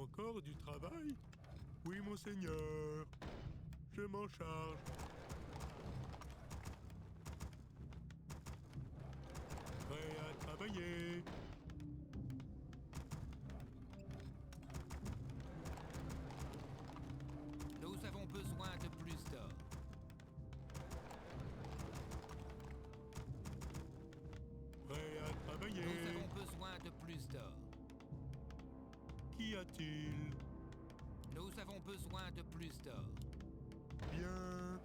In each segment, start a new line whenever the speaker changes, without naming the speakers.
Encore du travail? Oui, monseigneur. Je m'en charge. Prêt à travailler.
Nous avons besoin de plus d'or.
Prêt à travailler.
Nous avons besoin de plus d'or.
Qu'y a-t-il?
Nous avons besoin de plus d'or.
Bien.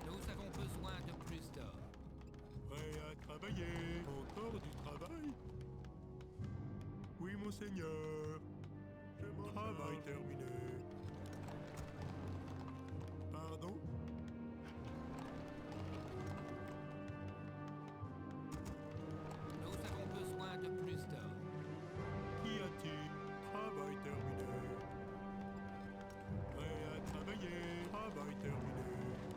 Nous avons besoin de plus d'or.
Prêt à travailler. Encore du travail? Oui, monseigneur. Je m'en travail terminé. Pardon?
Nous avons besoin de plus d'or.
Qu'y a-t-il? Travail terminé. Prêt à travailler. Travail terminé.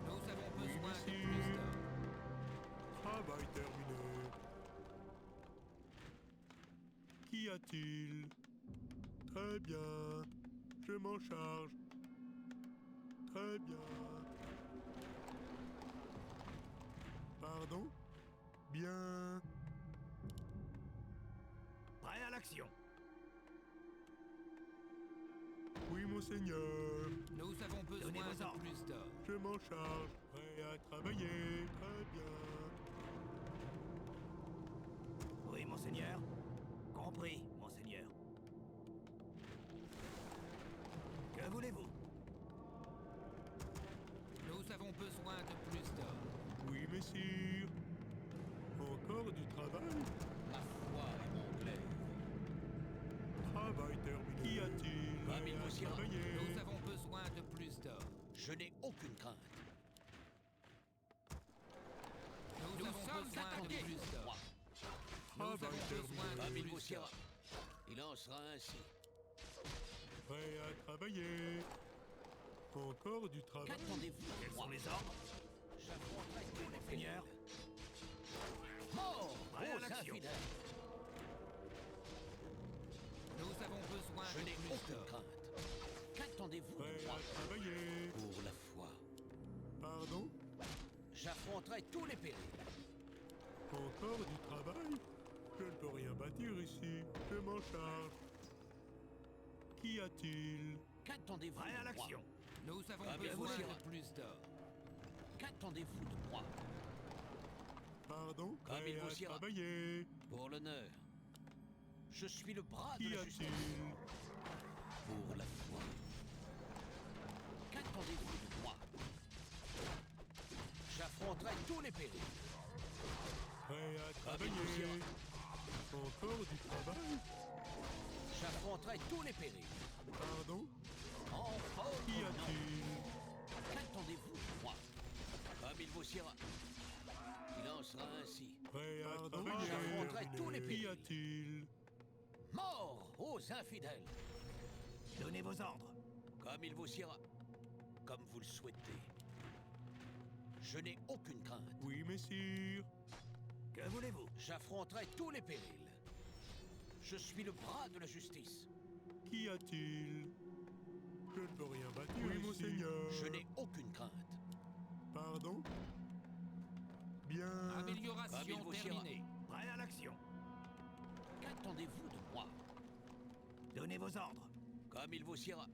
Nous avons
Oui,
besoin de
monsieur.
plus d'or.
Travail terminé. Qu'y a-t-il? Très bien. Je m'en charge. Très bien. Pardon? Bien.
Prêt à l'action.
Oui, monseigneur.
Nous avons
Donnez
besoin
vos
de
ordres.
plus d'or.
Je m'en charge. Prêt à travailler. Très bien.
Oui, monseigneur. Compris, monseigneur. Que voulez-vous?
Nous avons besoin de plus d'or.
Oui, messire. Encore du travail?
Ma foi est mon glaive.
Travail terminé. Qu'y a-t-il?
Comme il
Prêt à
vous dira,
travailler.
nous avons besoin de plus d'or.
Je n'ai aucune crainte.
Nous avons
sommes
besoin de
attendus.
plus d'or. Nous
Travail
avons besoin
terminé.
Comme
de
il vous
plus
dira,
d'or.
il en sera ainsi.
Prêt à travailler. Encore du travail?
Qu'attendez-vous de
Quels
moi?
sont les ordres?
J'affronterai tous les
Seigneur.
périls. Mort
Prêt à
aux
l'action.
infidèles.
Nous avons besoin
Je
de
n'ai
plus
aucune
d'or.
crainte. Qu'attendez-vous
Prêt
de moi?
à travailler.
Pour la foi.
Pardon?
J'affronterai tous les périls.
Encore du travail? Je ne peux rien bâtir ici. Je m'en charge. Qu'y a-t-il?
Qu'attendez-vous
Prêt à
de moi?
l'action.
Nous avons
Comme il vous
besoin
dira.
de plus d'or.
Qu'attendez-vous de moi?
Pardon?
Comme il
Prêt
vous
à
dira.
travailler.
Pour l'honneur. Je suis le bras de
Qu'y
la justice.
a-t-il?
Pour la foi. Qu'attendez-vous de moi? J'affronterai tous les périls.
Prêt à
Comme il vous
travailler.
dira.
Encore du travail?
J'affronterai tous les périls.
Pardon?
En votre
Qu'y
nom.
a-t-il?
Qu'attendez-vous de moi? Comme il vous dira. Il en sera ainsi.
Prêt à
Pardon?
travailler.
J'affronterai tous les
Qu'y
périls.
a-t-il?
Mort aux infidèles.
Donnez vos ordres.
Comme il vous dira. Comme vous le souhaitez. Je n'ai aucune crainte.
Oui, messire.
Que voulez-vous?
J'affronterai tous les périls. Je suis le bras de la justice.
Qu'y a-t-il? Je ne peux rien bâtir oui,
Je
monseigneur.
n'ai aucune crainte.
Pardon? Bien.
Comme il
Amélioration
vous dira.
terminée.
Prêt à l'action.
Qu'attendez-vous de moi?
Donnez vos ordres.
Comme il vous dira.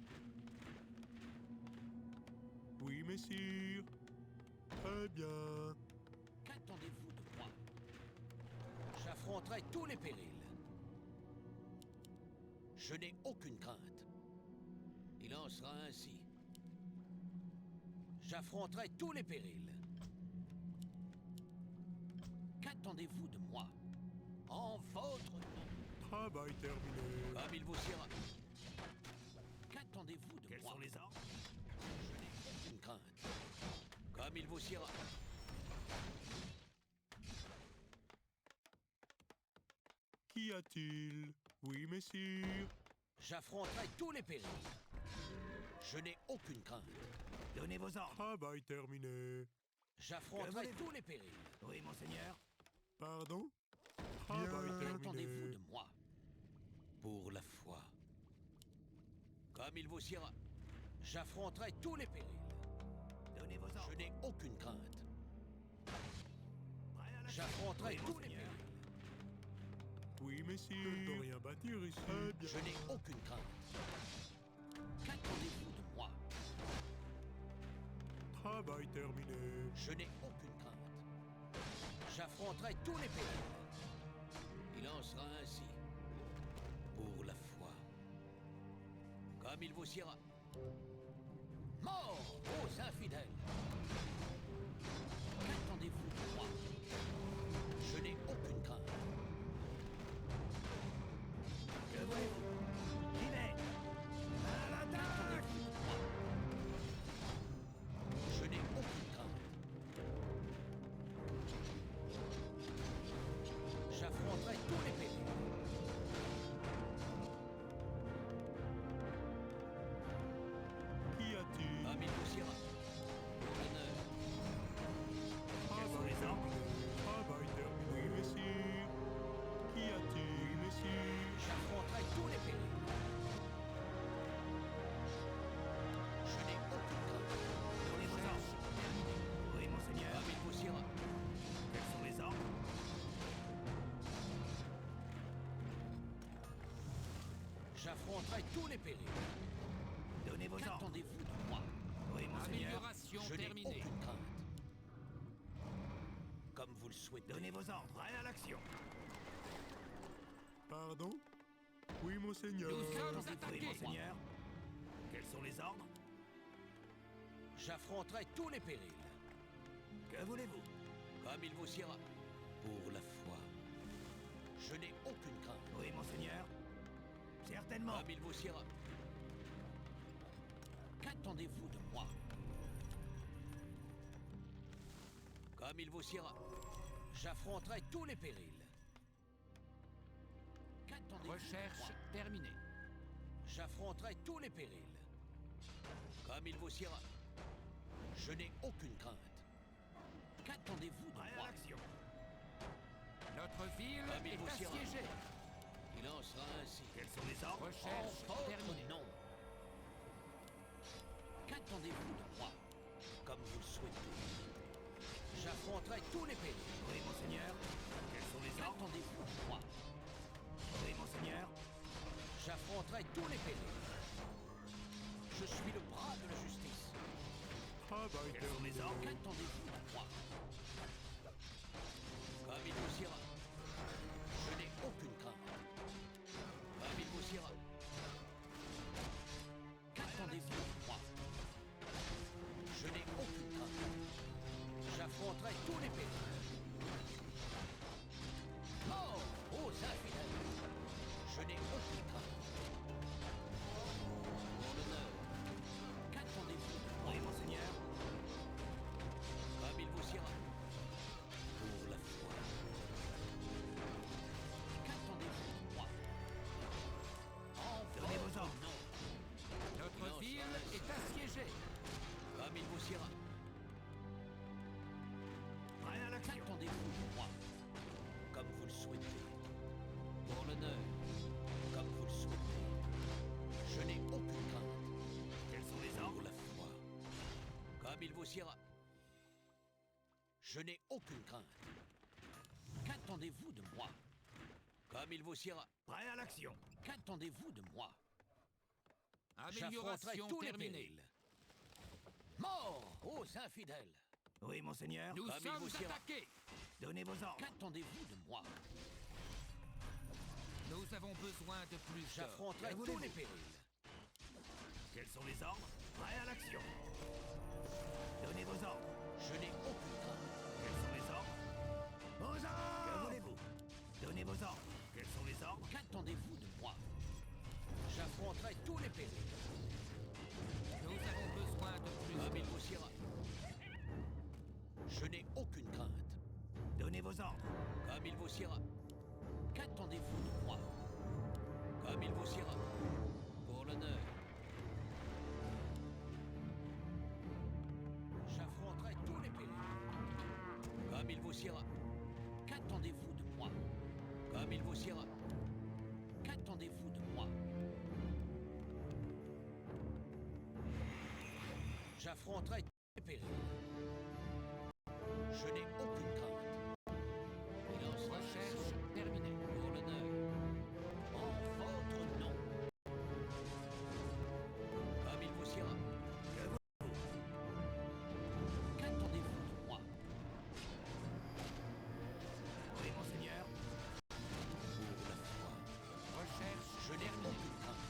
Oui, messire. Très bien.
Qu'attendez-vous de moi? J'affronterai tous les périls. Je n'ai aucune crainte. Il en sera ainsi. J'affronterai tous les périls. Qu'attendez-vous de moi? En votre nom.
Travail terminé.
Comme il vous dira. Qu'attendez-vous de
Quels
moi?
sont les ordres?
Je n'ai aucune crainte. Comme il vous dira.
Qu'y a-t-il? Oui, messire.
J'affronterai tous les périls. Je n'ai aucune crainte.
Donnez vos ordres.
Travail terminé.
J'affronterai
voulez-vous?
tous les périls.
Oui, monseigneur.
Pardon? Travail
Qu'attendez-vous
terminé.
de moi? Pour la foi. Comme il vous siera, j'affronterai tous les périls.
Donnez vos ordres.
Je n'ai aucune crainte.
Prêt à l'action.
J'affronterai
Oui,
tous les
monseigneur.
périls.
Oui, messire. Je ne peux rien bâtir ici. Très bien.
Je n'ai aucune crainte. Qu'attendez-vous de moi?
Travail terminé.
Je n'ai aucune crainte. J'affronterai tous les périls. Il en sera ainsi. Pour la foi. Comme il vous siera. Mort aux infidèles. Qu'attendez-vous de moi? Je n'ai aucune crainte.
Que voulez-vous? J'y vais. À l'attaque.
Qu'attendez-vous de moi? Je n'ai aucune crainte. J'affronterai tous les périls.
Qu'y a-t-il?
Comme il vous siera. Pour l'honneur.
Quels sont les ordres?
Travail terminé. Oui, messire. Qu'y a-t-il? Oui, messire.
J'affronterai tous les périls. Je n'ai aucune crainte.
Donnez vos ordres. Oui, monseigneur.
Comme il vous siera.
Quels sont les ordres?
J'affronterai tous les périls.
Donnez vos ordres.
Qu'attendez-vous de moi?
Oui, monseigneur.
Amélioration
Je n'ai
terminée.
aucune crainte. Comme vous le souhaitez.
Donnez vos ordres. Prêt à l'action.
Pardon? Oui, monseigneur.
Nous sommes
Oui,
attaqués.
monseigneur. Quels sont les ordres?
J'affronterai tous les périls.
Que voulez-vous?
Comme il vous siera. Pour la foi. Je n'ai aucune crainte.
Oui, monseigneur. Certainement.
Comme il vous siera. Qu'attendez-vous de moi? Comme il vous siera. J'affronterai tous les périls. Qu'attendez-vous de
Recherche
moi?
terminée.
J'affronterai tous les périls. Comme il vous siera. Je n'ai aucune crainte. Qu'attendez-vous de
Prêt à
moi?
l'action.
Notre ville
Comme il vous
est
siera.
assiégée.
Il en sera ainsi.
Quels sont les ordres?
Recherche
En votre
terminée.
nom. Qu'attendez-vous de moi? Comme vous le souhaitez. J'affronterai tous les périls.
Oui, monseigneur. Quels sont les ordres?
Qu'attendez-vous de moi?
Oui, monseigneur.
J'affronterai tous les périls. Je suis le bras de la justice.
Travail
Quels sont les
terminé.
ordres?
Qu'attendez-vous de moi? Comme il vous siera. Je n'ai aucune crainte. Comme il vous siera. Qu'attendez-vous de moi? Je n'ai aucune crainte. J'affronterai tous les périls. Mort aux infidèles. Je n'ai aucune crainte. Pour l'honneur. Qu'attendez-vous de moi?
Oui, monseigneur.
Comme il vous siera. Pour la foi. Qu'attendez-vous de moi? En
Donnez vos
votre
ordres.
nom.
Notre
Non,
ville
ça-
est assiégée.
Comme il vous siera.
Prêt à l'action.
Qu'attendez-vous de moi? Comme vous le souhaitez. Pour l'honneur. Comme vous le souhaitez. Je n'ai aucune crainte.
Quels sont les
Pour
ordres?
la foi. Comme il vous siera. Je n'ai aucune crainte. Qu'attendez-vous de moi? Comme il vous siera.
Prêt à l'action.
Qu'attendez-vous de moi? J'affronterai
Amélioration
tous les
terminée.
périls. Mort aux infidèles.
Oui, monseigneur.
Nous
Comme il
sommes
vous siera.
attaqués.
Donnez vos ordres.
Qu'attendez-vous de moi?
Nous avons besoin de plus d'or.
J'affronterai
Que
tous
voulez-vous?
les périls.
Quels sont les ordres? Prêt à l'action. Donnez vos ordres.
Je n'ai aucune crainte.
Quels sont les ordres? Vos ordres! Que voulez-vous? Donnez vos ordres. Quels sont les ordres?
Qu'attendez-vous de moi? J'affronterai tous les périls.
Nous avons besoin de plus
Comme il
d'or.
vous siera. Je n'ai aucune crainte.
Donnez vos ordres.
Comme il vous siera. Qu'attendez-vous de moi? Comme il vous siera. Pour l'honneur. J'affronterai tous les périls. Comme il vous siera. Qu'attendez-vous de moi? Comme il vous siera. Qu'attendez-vous de moi? J'affronterai tous les périls. Je n'ai aucune crainte. Il en sera
Recherche terminée.
pour l'honneur. En votre nom. Comme il vous ira. Qu'attendez-vous de moi?
Oui, monseigneur.
Pour la foi.
Recherche
Je n'ai aucune crainte.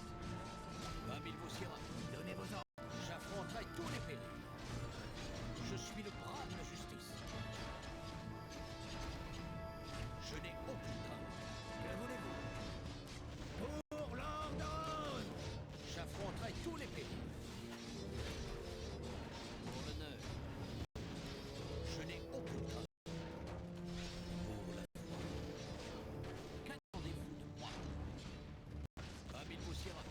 Comme il vous ira.
Donnez vos ordres.
J'affronterai tous les périls. Je suis le bras de la justice. Je n'ai aucune crainte.
Que voulez-vous? Pour l'ordre!
J'affronterai tous les périls. Pour l'honneur. Je n'ai aucune crainte. Pour la foi. Qu'attendez-vous de moi? Comme il vous ira.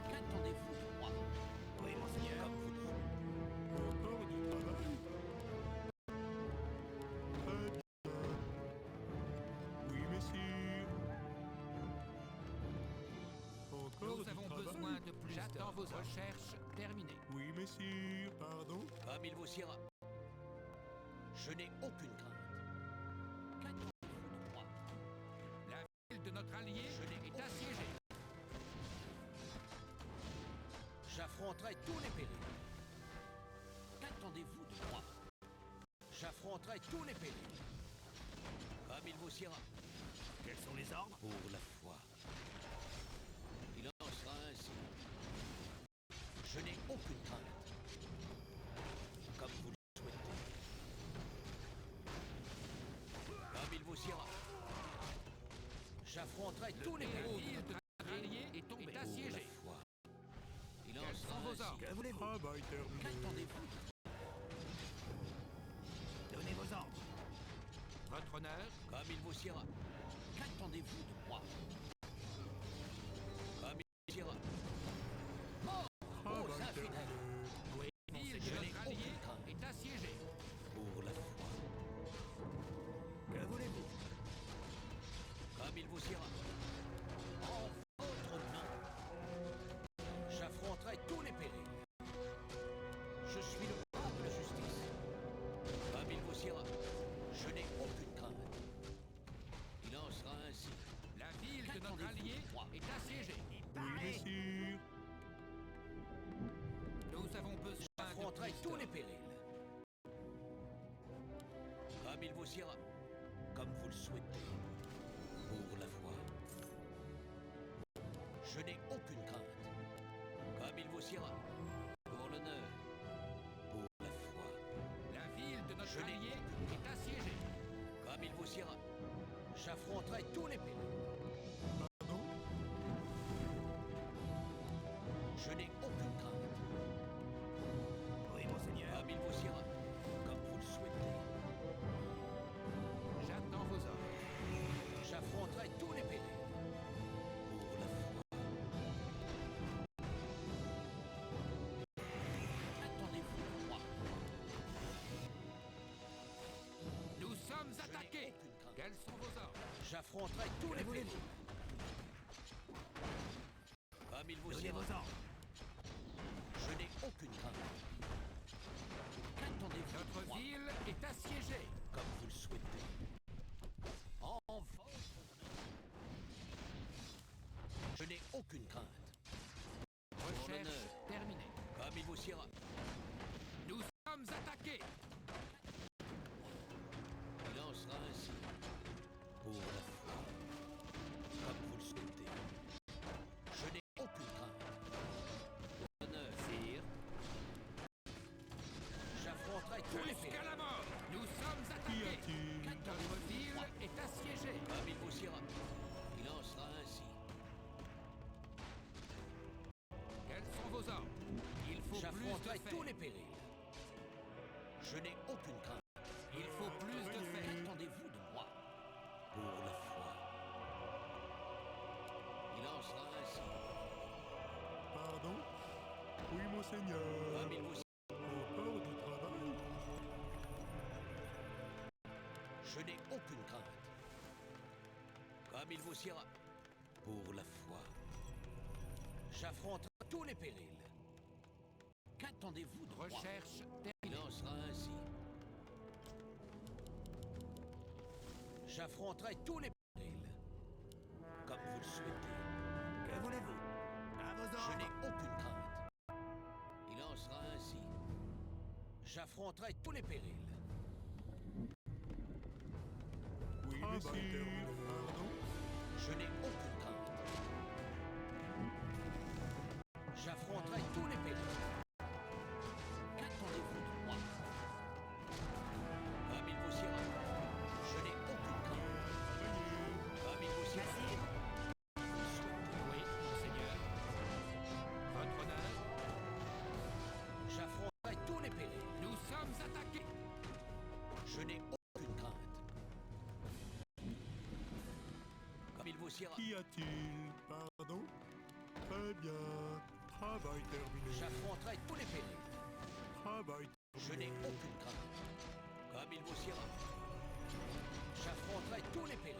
Qu'attendez-vous de moi?
Oui, monseigneur.
Comme vous le voulez.
Encore du travail? Très bien. Oui, messire. Encore
Nous
du
avons
travail?
besoin de plus. J'attends vos recherches terminées.
Oui, messire. Pardon?
Comme il vous ira. Je n'ai aucune crainte. Qu'attendez-vous de moi?
La ville de notre allié est assiégée.
J'affronterai tous les périls. Qu'attendez-vous de moi? J'affronterai tous les périls. Comme il vous ira.
Quels sont les ordres?
Pour la foi. Il en sera ainsi. Je n'ai aucune crainte. Comme vous le souhaitez. Comme il vous ira. J'affronterai tous les
La
périls.
ville de notre allié est
Pour la
assiégée.
foi. Il en
Quels
sera
sont vos
ainsi.
ordres?
Que voulez-vous?
Travail terminé.
Qu'attendez-vous?
Donnez vos ordres.
Votre honneur,
Comme il vous ira. Qu'attendez-vous de moi? Comme il vous ira. Mort aux
Travail
infidèles.
terminé.
la ville de
Je n'ai
notre allié
aucune crainte.
est assiégée.
Pour la foi.
Que voulez-vous?
Comme il vous ira. En votre nom. J'affronterai tous les périls. Je suis le bras de la justice. Comme il vous ira. Je n'ai aucune crainte. Il en sera ainsi.
La ville de notre allié est assiégée.
Oui, messire.
Nous avons besoin de
J'affronterai
plus
tous
d'hommes.
les périls. Comme il vous ira. Comme vous le souhaitez. Pour la foi. Je n'ai aucune crainte. Comme il vous ira. Pour l'honneur. Pour la foi.
La ville de notre
Je n'ai
allié
aucune
est assiégée.
Comme il vous ira. J'affronterai tous les périls.
Pardon?
Je n'ai aucune crainte.
Oui, monseigneur.
Comme il vous ira. Comme vous le souhaitez.
J'attends vos ordres.
J'affronterai tous les périls. Pour la foi. Attendez-vous de moi.
Nous sommes
Je n'ai
attaqués.
aucune crainte.
Quels sont vos ordres?
J'affronterai tous les périls. Comme il vous
Donnez
ira.
vos ordres.
Je n'ai aucune crainte. Qu'attendez-vous de
Notre
moi?
ville est assiégée.
Comme vous le souhaitez. En votre nom. Je n'ai aucune crainte.
Recherche
l'honneur.
terminée.
Comme il vous ira.
Nous sommes attaqués.
Il en sera ainsi. Pour la foi. Comme vous le souhaitez. Je n'ai aucune crainte. Pour l'honneur.
Sire,
J'affronterai tous les
jusqu'à
périls.
la mort. Nous sommes
Qu'y
attaqués.
a-t-il?
Notre ville est assiégée.
Comme il vous ira. Il en sera ainsi.
Quels sont vos ordres? Il faut plus de
J'affronterai tous
fer.
les périls. Je n'ai aucune crainte.
Il faut plus de fer.
Qu'attendez-vous de moi? Pour la foi. Il en sera ainsi.
Pardon? Oui, monseigneur.
Comme il vous
Encore du travail?
Je n'ai aucune crainte. Comme il vous ira. Pour la foi. J'affronterai tous les périls. Qu'attendez-vous de moi?
Recherche
Il
terminée.
en sera ainsi. J'affronterai tous les périls. Comme vous le souhaitez.
Que voulez-vous? À vos
Je
ordres.
n'ai aucune crainte. Il en sera ainsi. J'affronterai tous les périls.
Oui, messire. Pardon?
Je n'ai aucune crainte. J'affronterai tous les périls. Qu'attendez-vous de moi? Comme il vous ira. Je n'ai aucune crainte. Comme il vous ira. Vous le souhaitez.
Oui, monseigneur. Votre honneur.
J'affronterai tous les périls.
Nous sommes attaqués.
Je n'ai aucune crainte. Comme il vous ira.
Qu'y a-t-il? Pardon? Très bien. Travail terminé.
J'affronterai tous les périls.
Travail
Je n'ai
terminé.
aucune crainte. Comme il vous ira. J'affronterai tous les périls.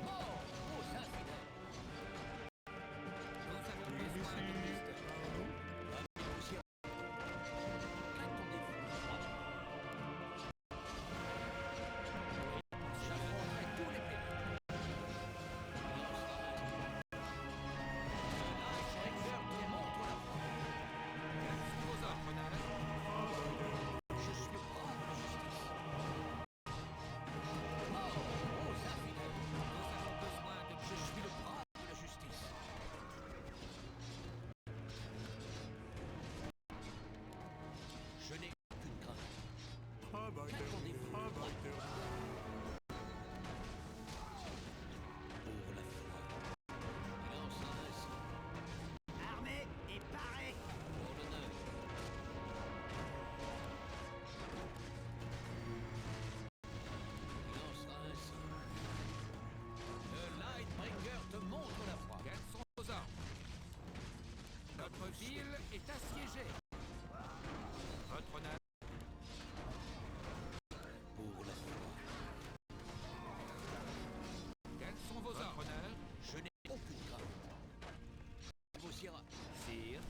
Mort aux infidèles.
Nous avons
Oui,
besoin de plus
messire.
de...
Pardon?
Comme il vous ira. Qu'attendez-vous de moi? J'affronterai tous les périls. Il en sera ainsi. Lightbringer te montre la voie.
Sous vos ordres, honneur.
Je suis le bras de la justice. Mort aux infidèles.
Nous avons besoin de...
Je suis le bras de la justice. Je n'ai aucune crainte.
Travail terminé. Travail terminé.
Pour la foi. Il en sera ainsi.
Armé et paré.
Pour l'honneur. Il en sera ainsi. Le Lightbringer te montre la voie.
Quels sont vos ordres? Notre ville est assiégée. Votre honneur.
Pour la foi.
Quels sont vos ordres? Honneur.
Je n'ai aucune crainte. Il vous ira.
Sire.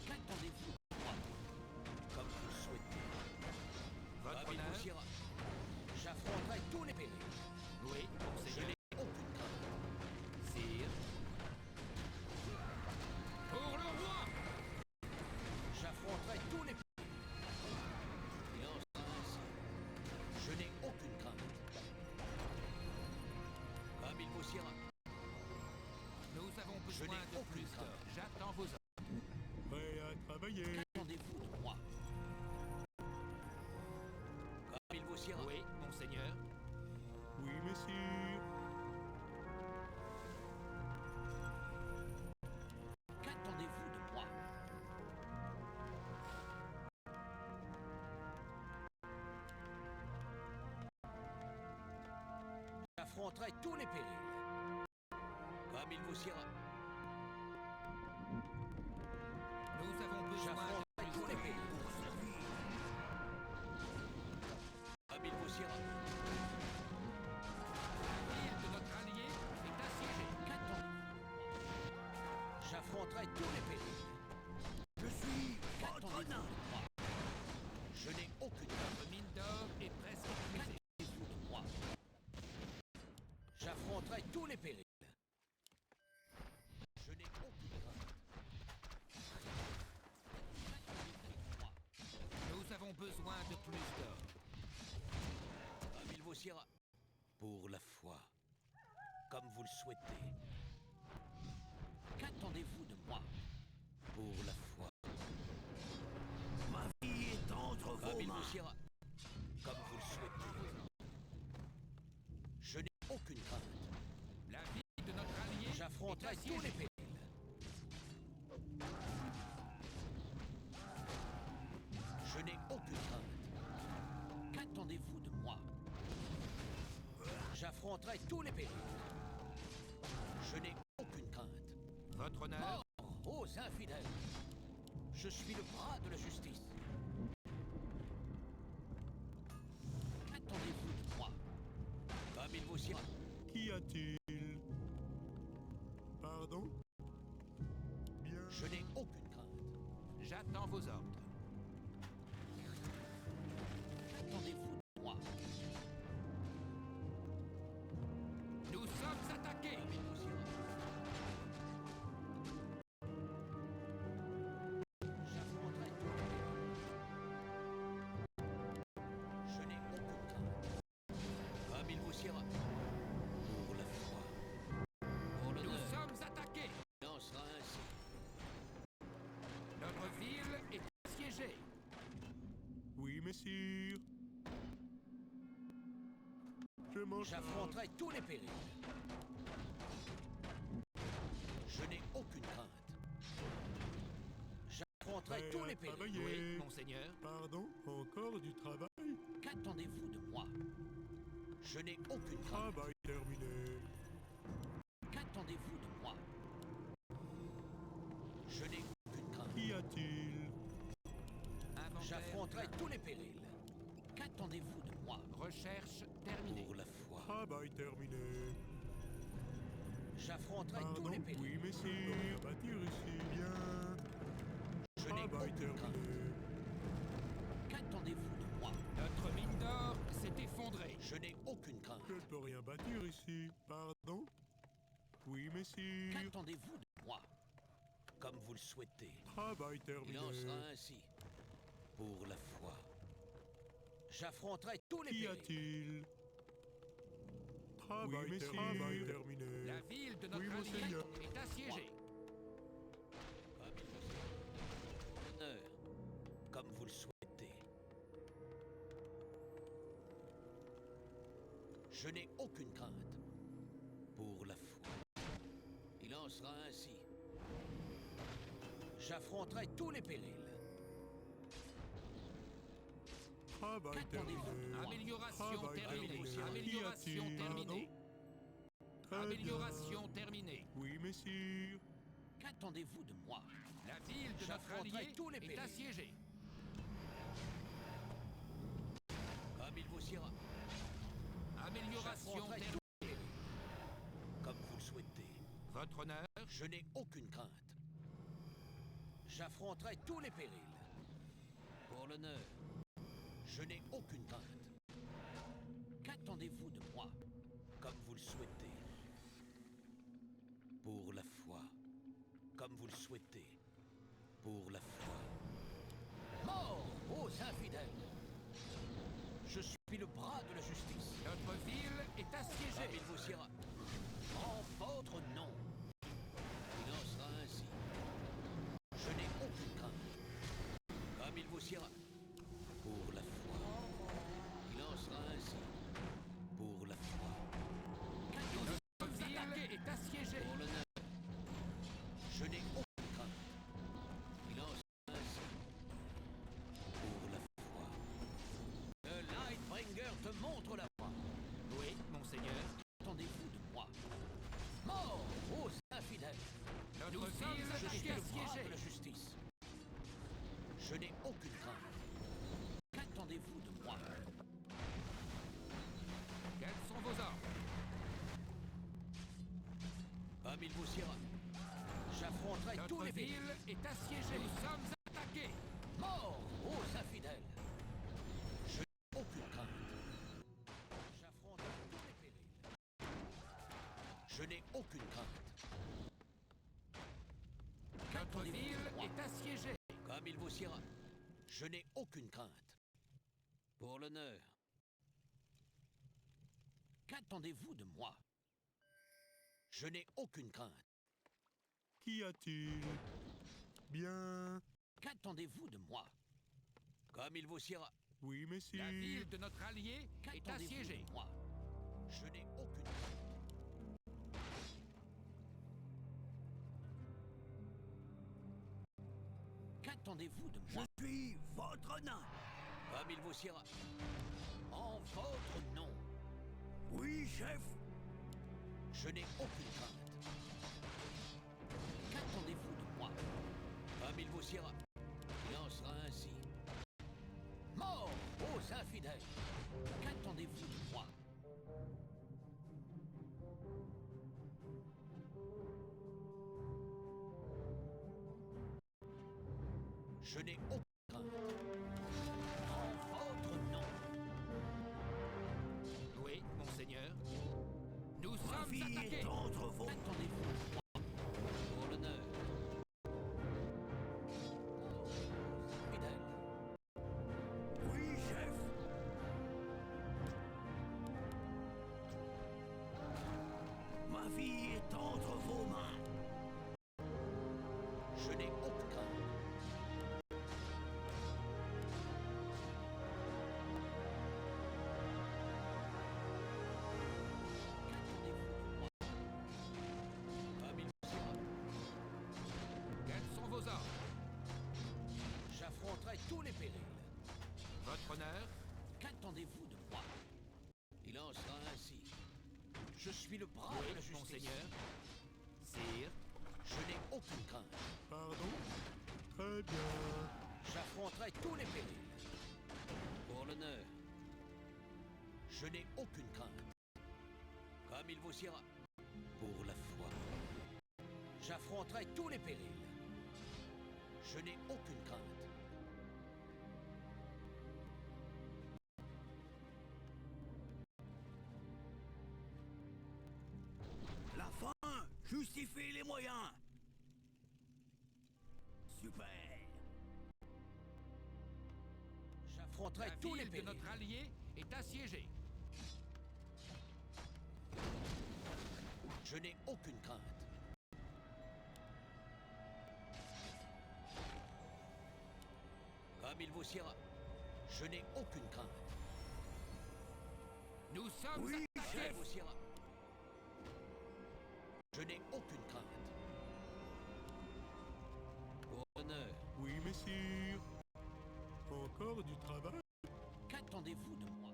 Qu'attendez-vous de moi? Comme vous le souhaitez.
Votre
Comme il
honneur.
vous ira. J'affronterai tous les périls.
Oui,
Je
monseigneur.
n'ai aucune crainte.
Sire. Pour le roi.
J'affronterai tous les périls. Il en sera ainsi. Je n'ai aucune crainte. Comme il vous ira.
Nous avons
Je
besoin
n'ai
de
aucune
plus
crainte.
d'or. J'attends vos ordres.
Prêt à travailler.
Qu'attendez-vous de moi? Comme il vous ira.
Oui, monseigneur.
Oui, messire.
Qu'attendez-vous de moi? J'affronterai tous les périls. Comme il vous ira.
Nous avons besoin de
J'affronterai
plus
tous les
d'or.
périls. Comme il vous ira.
La ville de notre allié est assiégée.
Qu'attendez-vous? J'affronterai tous les périls.
Je suis votre
Qu'attendez-vous
nain.
de moi? Je n'ai aucune crainte.
Notre mine d'or est presque épuisée.
Qu'attendez-vous de moi? J'affronterai tous les périls. Je n'ai aucune crainte. Qu'attendez-vous de moi?
Nous avons besoin de plus d'or.
Comme il vous ira. Pour la foi. Comme vous le souhaitez. Qu'attendez-vous de moi? Pour la foi.
Ma vie est entre
Comme
vos
il
mains.
vous ira. Comme vous le souhaitez. Je n'ai aucune crainte.
La ville de notre allié est
J'affronterai tous les
assiégée.
périls. Je n'ai aucune crainte. Qu'attendez-vous de moi? J'affronterai tous les périls. Je n'ai aucune crainte.
Votre honneur.
Mort aux infidèles. Je suis le bras de la justice. Qu'attendez-vous de moi? Comme il vous ira.
Qu'y a-t-il? Pardon? Bien.
Je n'ai aucune crainte.
J'attends vos ordres.
Qu'attendez-vous de moi?
Nous sommes attaqués.
Comme il vous ira. J'affronterai tout le péril. Je n'ai aucune crainte. Comme il vous ira. Pour la foi. Pour
Nous
l'honneur.
sommes attaqués.
Il en sera ainsi.
Notre ville est assiégée.
Oui, messire. Je m'en charge.
J'affronterai tous les périls. Je n'ai aucune crainte. J'affronterai
Prêt
tous
à
les périls.
travailler.
Oui, monseigneur.
Pardon, encore du travail?
Qu'attendez-vous de moi? Je n'ai aucune crainte.
Travail terminé.
Qu'attendez-vous de moi? Je n'ai aucune crainte.
Qu'y a-t-il?
Inventaire
J'affronterai
plein.
tous les périls. Qu'attendez-vous de moi?
Recherche terminée.
Pour la foi.
Travail terminé.
J'affronterai tous
Pardon,
les périls.
oui, messire. Bâtir ici, bien.
Je n'ai
Travail
aucune crainte.
terminé.
Qu'attendez-vous de moi?
Notre mine d'or s'est effondrée.
Je n'ai aucune crainte.
Je ne peux rien bâtir ici. Pardon? Oui, messire.
Qu'attendez-vous de moi? Comme vous le souhaitez.
Travail
Il
terminé.
en sera ainsi. Pour la foi. J'affronterai tous les
Qu'y
périls.
a-t-il? Travail,
messire.
Travail terminé.
La ville de notre
Oui,
allié
monseigneur.
est assiégée.
Comme il vous ira. Honneur. Comme vous le souhaitez. Je n'ai aucune crainte. Pour la foi. Il en sera ainsi. J'affronterai tous les périls.
Travail
Qu'attendez-vous?
terminé.
Amélioration
Travail
terminée.
terminé.
Amélioration
Qu'y a-t-il?
terminée.
Très
Amélioration terminée.
bien. Oui, messire.
Qu'attendez-vous de moi?
La ville de notre
J'affronterai
allié
tous les
est
périls.
assiégée.
Comme il vous ira.
Amélioration
J'affronterai
terminée.
tous les périls. Comme vous le souhaitez.
Votre honneur.
Je n'ai aucune crainte. J'affronterai tous les périls. Pour l'honneur. Je n'ai aucune crainte. Qu'attendez-vous de moi? Comme vous le souhaitez. Pour la foi. Comme vous le souhaitez. Pour la foi. Mort aux infidèles! Je suis le bras de la justice.
Notre ville est
Comme
assiégée.
il vous ira. En votre nom. Il en sera ainsi. Je n'ai aucune crainte. Comme il vous ira. Pour la foi. Il en sera ainsi. Pour la foi.
Notre ville est assiégée.
Pour l'honneur. Je n'ai aucune crainte. Il en sera ainsi. Pour la foi. Le Lightbringer te montre la voie.
Oui, monseigneur.
Qu'attendez-vous de moi? Mort aux infidèles!
Notre
Je
ville
suis
est
le bras de
assiégée.
la justice. Je n'ai aucune crainte. Qu'attendez-vous de moi?
Quels sont vos ordres?
Comme il vous ira. J'affronterai tous
Notre
les périls.
ville est assiégée. Nous sommes attaqués.
Mort aux infidèles! Je n'ai aucune crainte. J'affronterai tous les périls. Je n'ai aucune crainte.
Notre
Qu'attendez-vous
ville
de moi?
est assiégée.
Comme il vous ira. Je n'ai aucune crainte. Pour l'honneur. Qu'attendez-vous de moi? Je n'ai aucune crainte.
Qu'y a-t-il? Bien.
Qu'attendez-vous de moi? Comme il vous ira.
Oui, messire.
La ville de notre allié est
Qu'attendez-vous
assiégée.
de moi? Je n'ai aucune crainte. Qu'attendez-vous de moi?
Je suis votre nain.
Comme il vous ira. En votre nom.
Oui, chef.
Je n'ai aucune crainte. Qu'attendez-vous de moi? Comme il vous ira. Il en sera ainsi. Mort aux infidèles! Qu'attendez-vous de moi? Je n'ai aucune crainte. En votre nom.
Oui, monseigneur. Nous
Ma
sommes
fille
attaqués.
est entre vos...
Attendez-vous. Pour l'honneur. Fidèle.
Oui, chef. Ma fille est entre vos mains.
Je n'ai aucune crainte.
Quels sont vos ordres?
J'affronterai tous les périls.
Votre honneur?
Qu'attendez-vous de moi? Il en sera ainsi. Je suis le bras
Oui,
de la justice.
monseigneur. Sire.
Je n'ai aucune crainte.
Pardon? Très bien.
J'affronterai tous les périls. Pour l'honneur. Je n'ai aucune crainte. Comme il vous ira. Pour la foi. J'affronterai tous les périls. Je n'ai aucune crainte.
La fin justifie les moyens. Super.
J'affronterai
La
tous les
ville de
périls.
notre allié est assiégée.
Je n'ai aucune crainte. Comme il vous ira. Je n'ai aucune crainte.
Nous sommes
Oui,
Comme
attaqués.
il vous ira. Je n'ai aucune crainte. Pour l'honneur.
Oui, messire. Encore du travail?
Qu'attendez-vous de moi?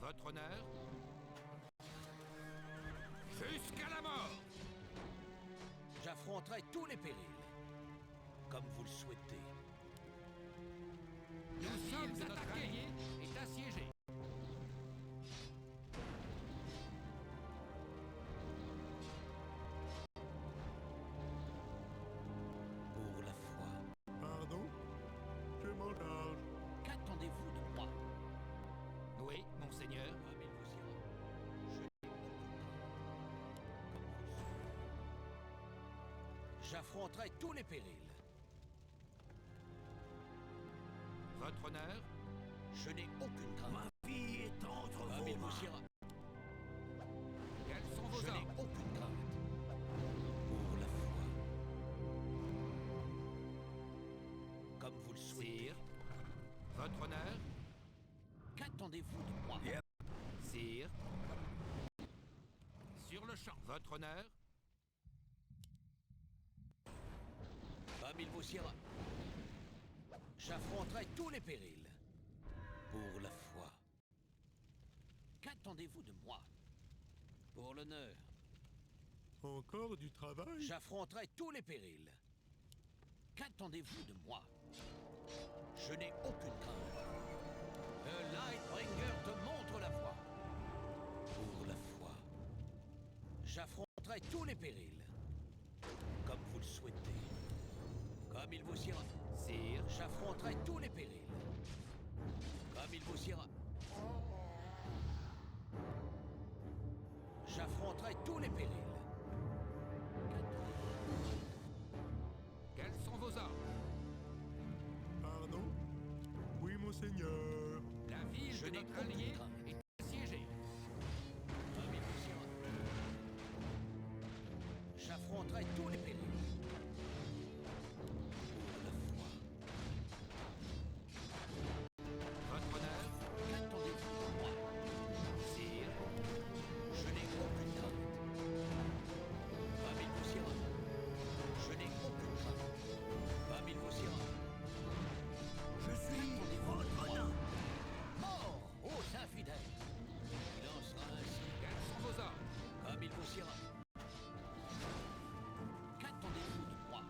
Votre honneur? Jusqu'à la mort!
J'affronterai tous les périls. Comme vous le souhaitez.
Nous sommes de notre allié est assiégé.
Pour la foi.
Pardon? Je m'en charge.
Qu'attendez-vous de moi?
Oui, monseigneur.
Comme il vous ira. Je n'ai aucune crainte. J'affronterai tous les périls.
Votre honneur?
Je n'ai aucune crainte.
Ma fille est entre
Comme
vos
il
mains.
vous ira.
Quels sont vos
Je n'ai
ordres?
aucune crainte. Pour la foi. Comme vous le souhaitez.
Sire. Votre honneur?
Qu'attendez-vous de moi?
Yep.
Sire. Sur le champ. Votre honneur?
Comme il vous ira. J'affronterai tous les périls. Pour la foi. Qu'attendez-vous de moi? Pour l'honneur.
Encore du travail?
J'affronterai tous les périls. Qu'attendez-vous de moi? Je n'ai aucune crainte. Le Lightbringer te montre la voie. Pour la foi. J'affronterai tous les périls. Comme vous le souhaitez. Comme il vous ira.
Sire.
J'affronterai tous les périls. Comme il vous ira. J'affronterai tous les périls.
Quels sont vos ordres?
Pardon? Oui, monseigneur.
La ville
Je
de
n'ai
notre
aucune
allié
crainte.
est assiégée.
Comme il vous ira. J'affronterai tous les périls. Pour la foi.
Votre honneur?
Qu'attendez-vous de moi?
Sire.
Je n'ai aucune crainte. Comme il vous ira. Je n'ai aucune crainte. Comme il vous ira.
Je suis votre nain.
Mort aux infidèles. Il en sera ainsi.
Quels sont vos ordres?
Comme il vous ira. Qu'attendez-vous de moi?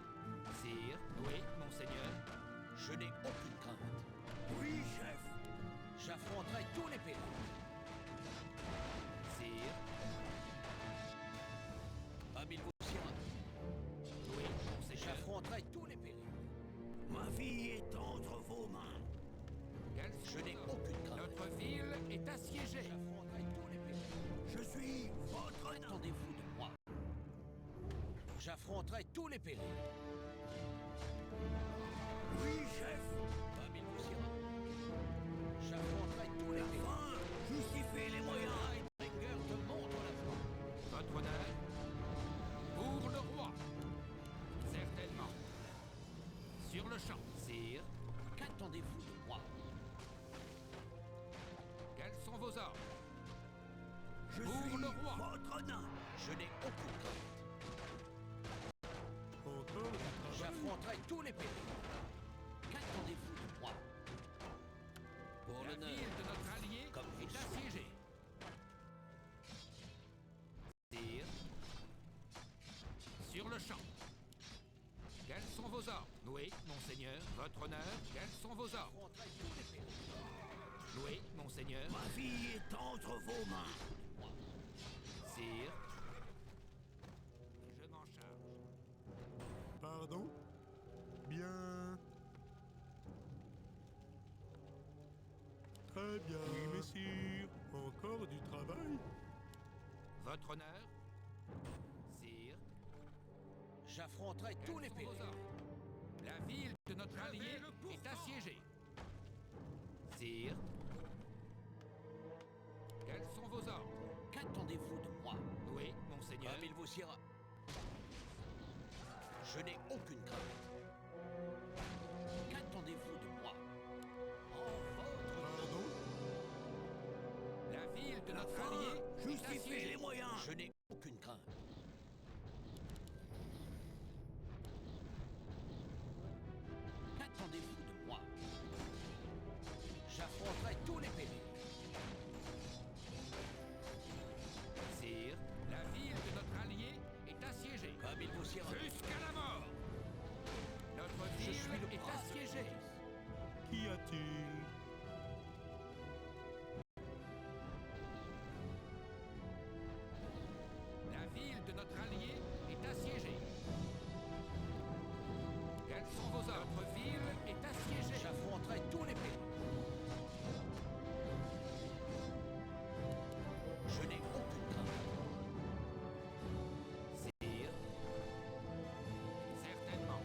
Sire. Oui, monseigneur.
Je n'ai aucune crainte.
Oui, chef.
J'affronterai tous les périls.
Sire.
Qu'attendez-vous de moi? J'affronterai tous les périls.
Oui, chef.
Comme il vous ira. J'affronterai tous les périls.
Enfin, justifiez les moyens.
Bringer te montre la voie.
Votre honneur. Pour le roi. Certainement. Sur le champ, sire.
Qu'attendez-vous de moi?
Quels sont vos ordres?
Je
Pour
suis
le roi.
votre nain.
Je n'ai aucune crainte.
Encore du travail.
J'affronterai tous les périls. Qu'attendez-vous de moi? Pour
La
l'honneur.
ville de notre allié
Comme vous
est
le
assiégée. Sire. Sur le champ. Quels sont vos ordres? Oui, monseigneur. Votre honneur. Quels sont vos ordres?
J'affronterai tous les périls.
Oui, monseigneur.
Ma vie est entre vos mains.
Sire. Je m'en charge.
Pardon? Bien. Très bien. Oui, messire. Encore du travail?
Votre honneur. Sire.
J'affronterai tous les
Quels sont
périls.
vos ordres? La ville de notre allié est assiégée. Sire. Quels sont vos ordres?
Qu'attendez-vous de moi?
Oui, monseigneur.
Comme il vous ira. Je n'ai aucune crainte. Qu'attendez-vous de moi? En votre
Pardon?
La ville de notre
Enfin,
allié est
justifiez
assiégée.
les moyens.
Je n'ai aucune crainte. Qu'attendez-vous de moi? J'affronterai tous les périls.
Sire, la ville de notre allié est assiégée.
Comme il vous ira.
Jusqu'à la mort. Notre
Je
ville
suis le
est
bras de
assiégée.
Qu'y a-t-il?
La ville de notre allié est assiégée. Quels sont vos ordres? Notre ville est assiégée.
J'affronterai tous les périls. Je n'ai aucune crainte.
Sire. Certainement.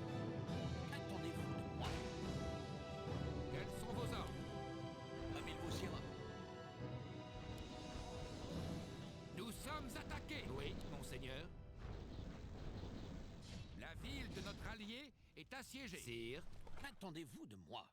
Qu'attendez-vous de moi?
Quels sont vos ordres?
Comme il vous ira.
Nous sommes attaqués. Oui, monseigneur. La ville de notre allié est assiégée. Sire.
Qu'attendez-vous de moi?